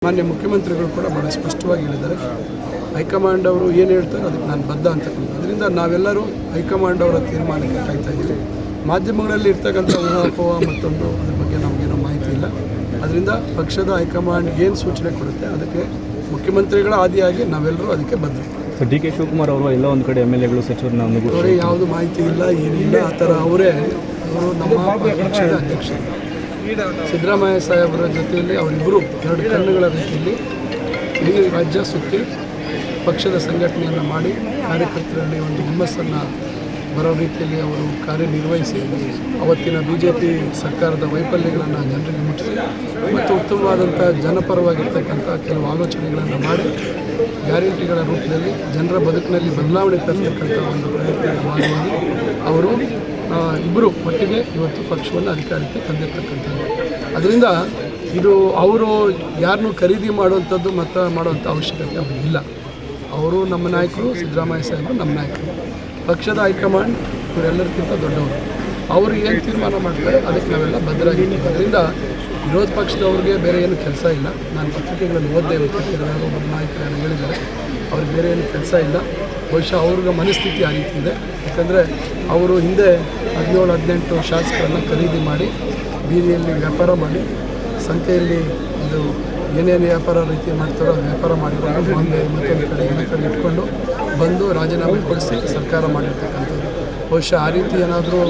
ಮಾನ್ಯ ಮುಖ್ಯಮಂತ್ರಿಗಳು ಕೂಡ ಬಹಳ ಸ್ಪಷ್ಟವಾಗಿ ಹೇಳಿದ್ದಾರೆ. ಹೈಕಮಾಂಡ್ ಅವರು ಏನು ಹೇಳ್ತಾರೆ ಅದಕ್ಕೆ ನಾನು ಬದ್ಧ ಅಂತಕ್ಕಂಥ. ಅದರಿಂದ ನಾವೆಲ್ಲರೂ ಹೈಕಮಾಂಡ್ ಅವರ ತೀರ್ಮಾನಕ್ಕೆ ಕಾಯ್ತಾ ಇದ್ದೀವಿ. ಮಾಧ್ಯಮಗಳಲ್ಲಿ ಇರ್ತಕ್ಕಂಥ ಊಹಾಪೋಹ ಮತ್ತೊಂದು ಅದ್ರ ಬಗ್ಗೆ ನಮಗೇನೋ ಮಾಹಿತಿ ಇಲ್ಲ. ಅದರಿಂದ ಪಕ್ಷದ ಹೈಕಮಾಂಡ್ ಏನು ಸೂಚನೆ ಕೊಡುತ್ತೆ ಅದಕ್ಕೆ ಮುಖ್ಯಮಂತ್ರಿಗಳ ಆದಿಯಾಗಿ ನಾವೆಲ್ಲರೂ ಅದಕ್ಕೆ ಬದ್ಧ. ಡಿ ಕೆ ಶಿವಕುಮಾರ್ ಅವರು ಎಲ್ಲ ಒಂದು ಕಡೆ MLAಗಳು ಸಚಿವರನ್ನ ಅವರೇ ಯಾವುದು ಮಾಹಿತಿ ಇಲ್ಲ, ಏನಿಲ್ಲ. ಆ ಥರ ಅವರು ನಮ್ಮ ಪಕ್ಷದ ಅಧ್ಯಕ್ಷರು ಸಿದ್ದರಾಮಯ್ಯ ಸಾಹೇಬರ ಜೊತೆಯಲ್ಲಿ ಅವರಿಬ್ಬರು ಎರಡು ಕಣ್ಣುಗಳ ರೀತಿಯಲ್ಲಿ ಇಡೀ ರಾಜ್ಯ ಸುತ್ತಿ ಪಕ್ಷದ ಸಂಘಟನೆಯನ್ನು ಮಾಡಿ ಕಾರ್ಯಕರ್ತರಲ್ಲಿ ಒಂದು ಹುಮ್ಮಸ್ಸನ್ನು ಬರೋ ರೀತಿಯಲ್ಲಿ ಅವರು ಕಾರ್ಯನಿರ್ವಹಿಸಿ ಅವತ್ತಿನ BJP ಸರ್ಕಾರದ ವೈಫಲ್ಯಗಳನ್ನು ಜನರಿಗೆ ಮುಟ್ಟಿಸಿ ಮತ್ತು ಉತ್ತಮವಾದಂಥ ಜನಪರವಾಗಿರ್ತಕ್ಕಂಥ ಕೆಲವು ಆಲೋಚನೆಗಳನ್ನು ಮಾಡಿ ಗ್ಯಾರಂಟಿಗಳ ರೂಪದಲ್ಲಿ ಜನರ ಬದುಕಿನಲ್ಲಿ ಬದಲಾವಣೆ ತರತಕ್ಕಂಥ ಒಂದು ಪ್ರಯತ್ನದ ಭಾಗವಾಗಿ ಅವರು ಇಬ್ಬರು ಒಟ್ಟಿಗೆ ಇವತ್ತು ಪಕ್ಷವನ್ನು ಅಧಿಕಾರಕ್ಕೆ ತಂದಿರ್ತಕ್ಕಂಥದ್ದು. ಅದರಿಂದ ಇದು ಅವರು ಯಾರನ್ನೂ ಖರೀದಿ ಮಾಡುವಂಥದ್ದು ಮತ್ತು ಮಾಡುವಂಥ ಅವಶ್ಯಕತೆ ಅವ್ರಿಗೆ ಇಲ್ಲ. ಅವರು ನಮ್ಮ ನಾಯಕರು, ಸಿದ್ದರಾಮಯ್ಯ ಸಾಹೇಬರು ನಮ್ಮ ನಾಯಕರು. ಪಕ್ಷದ ಹೈಕಮಾಂಡ್ ಇವರೆಲ್ಲರಿಗಿಂತ ದೊಡ್ಡವರು. ಅವರು ಏನು ತೀರ್ಮಾನ ಮಾಡ್ತಾರೆ ಅದಕ್ಕೆ ನಾವೆಲ್ಲ ಬದ್ಧರಾಗಿರ್ತೀವಿ. ಅದರಿಂದ ವಿರೋಧ ಪಕ್ಷದವ್ರಿಗೆ ಬೇರೆ ಏನು ಕೆಲಸ ಇಲ್ಲ. ನಾನು ಪತ್ರಿಕೆಗಳಲ್ಲಿ ಓದಿದೆ, ಪತ್ರಿಕೆಗಳು ಒಬ್ಬ ನಾಯಕರು ಹೇಳಿದ್ದಾರೆ ಅವ್ರಿಗೆ ಬೇರೆ ಏನು ಕೆಲಸ ಇಲ್ಲ. ಬಹುಶಃ ಅವ್ರಿಗೆ ಮನಸ್ಥಿತಿ ಆ ರೀತಿ ಇದೆ. ಯಾಕಂದರೆ ಅವರು ಹಿಂದೆ 17-18 ಶಾಸಕರನ್ನು ಖರೀದಿ ಮಾಡಿ ಬೀದಿಯಲ್ಲಿ ವ್ಯಾಪಾರ ಮಾಡಿ ಸಂತೆಯಲ್ಲಿ ಇದು ಏನೇನು ವ್ಯಾಪಾರ ರೀತಿ ಮಾಡ್ತಾರೋ ವ್ಯಾಪಾರ ಮಾಡಿಕೊಂಡು ಬಾಂಬೆ ಮತ್ತೊಂದು ಕಡೆ ಎಲ್ಲ ಕಡೆ ಇಟ್ಕೊಂಡು ಬಂದು ರಾಜೀನಾಮೆ ಕೊಡಿಸಿ ಸರ್ಕಾರ ಮಾಡಿರ್ತಕ್ಕಂಥದ್ದು. ಬಹುಶಃ ಆ ರೀತಿ ಏನಾದರೂ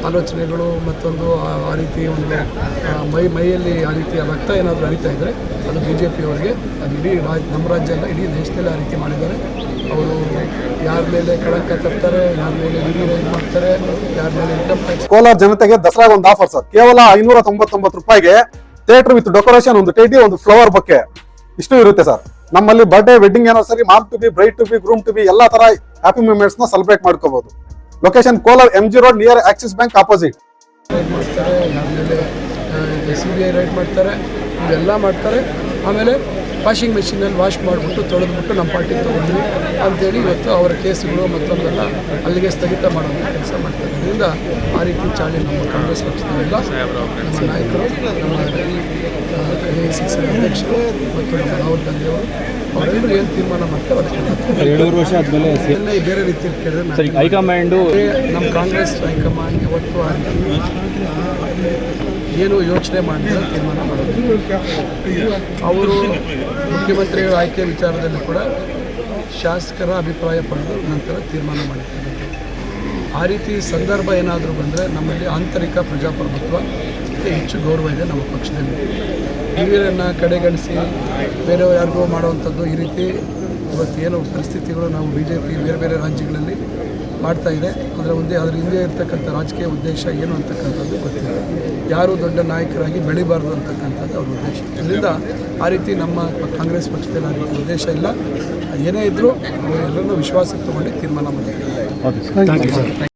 ಆಲೋಚನೆಗಳು ಮತ್ತೊಂದು ಆ ರೀತಿ ಒಂದು ಮೈಯಲ್ಲಿ ಆ ರೀತಿಯ ರಕ್ತ ಏನಾದರೂ ಹರಿತಾ ಇದ್ದರೆ ಅದು BJP ಅವರಿಗೆ, ಅದು ಇಡೀ ನಮ್ಮ ರಾಜ್ಯ ಅಲ್ಲ ಇಡೀ ದೇಶದಲ್ಲಿ ಆ ರೀತಿ ಮಾಡಿದ್ದಾರೆ. ಅವರು ಯಾರ ಮೇಲೆ ಕಳಂಕ ತರ್ತಾರೆ, ಯಾರ ಮೇಲೆ ವಿಡಿಯೋ ಮಾಡ್ತಾರೆ, ಯಾರ ಮೇಲೆ ಇನ್ಕಮ್ ಟ್ಯಾಕ್ಸ್. ಕೋಲಾರ ಜನತೆಗೆ ದಸರಾಗ ಒಂದು ಆಫರ್ ಸರ್, ಕೇವಲ 599 ರೂಪಾಯಿಗೆ ಥಿಯೇಟರ್ ವಿತ್ ಡೆಕೋರೇಷನ್, ಒಂದು ಟೇಟಿ, ಒಂದು ಫ್ಲವರ್ ಬೊಕ್ಕೆ ಇಷ್ಟು ಇರುತ್ತೆ ಸರ್. ನಮ್ಮಲ್ಲಿ birthday, wedding anniversary, mom to be, bride to be, groom to be ಎಲ್ಲಾ ತರ ಹ್ಯಾಪಿ ಮೂಮೆಂಟ್ಸ್ ನ ಸೆಲೆಬ್ರೇಟ್ ಮಾಡ್ಕೋಬಹುದು. Location Kolar MG road near Axis bank opposite. ಮಾಡ್ತಾರೆ, ಯಾರ ಮೇಲೆ CBI ರೈಡ್ ಮಾಡ್ತಾರೆ, ಇವೆಲ್ಲ ಮಾಡ್ತಾರೆ. ಆಮೇಲೆ ವಾಷಿಂಗ್ ಮೆಷಿನಲ್ಲಿ ವಾಶ್ ಮಾಡಿಬಿಟ್ಟು ತೊಳೆದ್ಬಿಟ್ಟು ನಮ್ಮ ಪಾರ್ಟಿಗೆ ತೊಗೊಂಡ್ವಿ ಅಂತೇಳಿ ಇವತ್ತು ಅವರ ಕೇಸುಗಳು ಮತ್ತೊಂದೆಲ್ಲ ಅಲ್ಲಿಗೆ ಸ್ಥಗಿತ ಮಾಡುವಂಥ ಕೆಲಸ ಮಾಡ್ತಾರೆ. ಅದರಿಂದ ಆ ರೀತಿ ಚಾಳಿ ನಮ್ಮ ಕಾಂಗ್ರೆಸ್ ಪಕ್ಷದಲ್ಲ, ನಮ್ಮ ನಾಯಕರು, ನಮ್ಮ AICC ಅಧ್ಯಕ್ಷರು ಮತ್ತು ನಮ್ಮ ರಾಹುಲ್ ಗಾಂಧಿ ಅವರು ಅವರೆಲ್ಲರೂ ಏನು ತೀರ್ಮಾನ ಮಾಡ್ತಾರೆ ಅದಕ್ಕೆ 7 ವರ್ಷ ಆದಮೇಲೆ ಬೇರೆ ರೀತಿಯಲ್ಲಿ ಕೇಳಿದ್ರೆ ಹೈಕಮಾಂಡು ನಮ್ಮ ಕಾಂಗ್ರೆಸ್ ಹೈಕಮಾಂಡ್ ಇವತ್ತು ಆ ರೀತಿ ಏನು ಯೋಚನೆ ಮಾಡಿದ್ರೆ ತೀರ್ಮಾನ ಮಾಡೋದು. ಅವರು ಮುಖ್ಯಮಂತ್ರಿಗಳ ಆಯ್ಕೆ ವಿಚಾರದಲ್ಲಿ ಕೂಡ ಶಾಸಕರ ಅಭಿಪ್ರಾಯ ಪಡೆದು ನಂತರ ತೀರ್ಮಾನ ಮಾಡಿದ್ದಾರೆ. ಆ ರೀತಿ ಸಂದರ್ಭ ಏನಾದರೂ ಬಂದರೆ ನಮ್ಮಲ್ಲಿ ಆಂತರಿಕ ಪ್ರಜಾಪ್ರಭುತ್ವಕ್ಕೆ ಹೆಚ್ಚು ಗೌರವ ಇದೆ ನಮ್ಮ ಪಕ್ಷದಲ್ಲಿ. ಹಿರಿಯರನ್ನು ಕಡೆಗಣಿಸಿ ಬೇರೆಯವರು ಯಾರಿಗೋ ಮಾಡುವಂಥದ್ದು ಈ ರೀತಿ ಇವತ್ತು ಏನು ಪರಿಸ್ಥಿತಿಗಳು ನಾವು BJP ಬೇರೆ ಬೇರೆ ರಾಜ್ಯಗಳಲ್ಲಿ ಮಾಡ್ತಾ ಇದೆ. ಅದರ ಹಿಂದೆ ಇರ್ತಕ್ಕಂಥ ರಾಜಕೀಯ ಉದ್ದೇಶ ಏನು ಅಂತಕ್ಕಂಥದ್ದು ಗೊತ್ತಿಲ್ಲ. ಯಾರು ದೊಡ್ಡ ನಾಯಕರಾಗಿ ಬೆಳಿಬಾರ್ದು ಅಂತಕ್ಕಂಥದ್ದು ಅವ್ರ ಉದ್ದೇಶ. ಇದರಿಂದ ಆ ರೀತಿ ನಮ್ಮ ಕಾಂಗ್ರೆಸ್ ಪಕ್ಷದಲ್ಲಿ ಆ ರೀತಿ ಉದ್ದೇಶ ಇಲ್ಲ. ಏನೇ ಇದ್ದರೂ ಎಲ್ಲರನ್ನೂ ವಿಶ್ವಾಸಕ್ಕೆ ತಗೊಂಡು ತೀರ್ಮಾನ ಮಾಡಿದ್ದಾರೆ.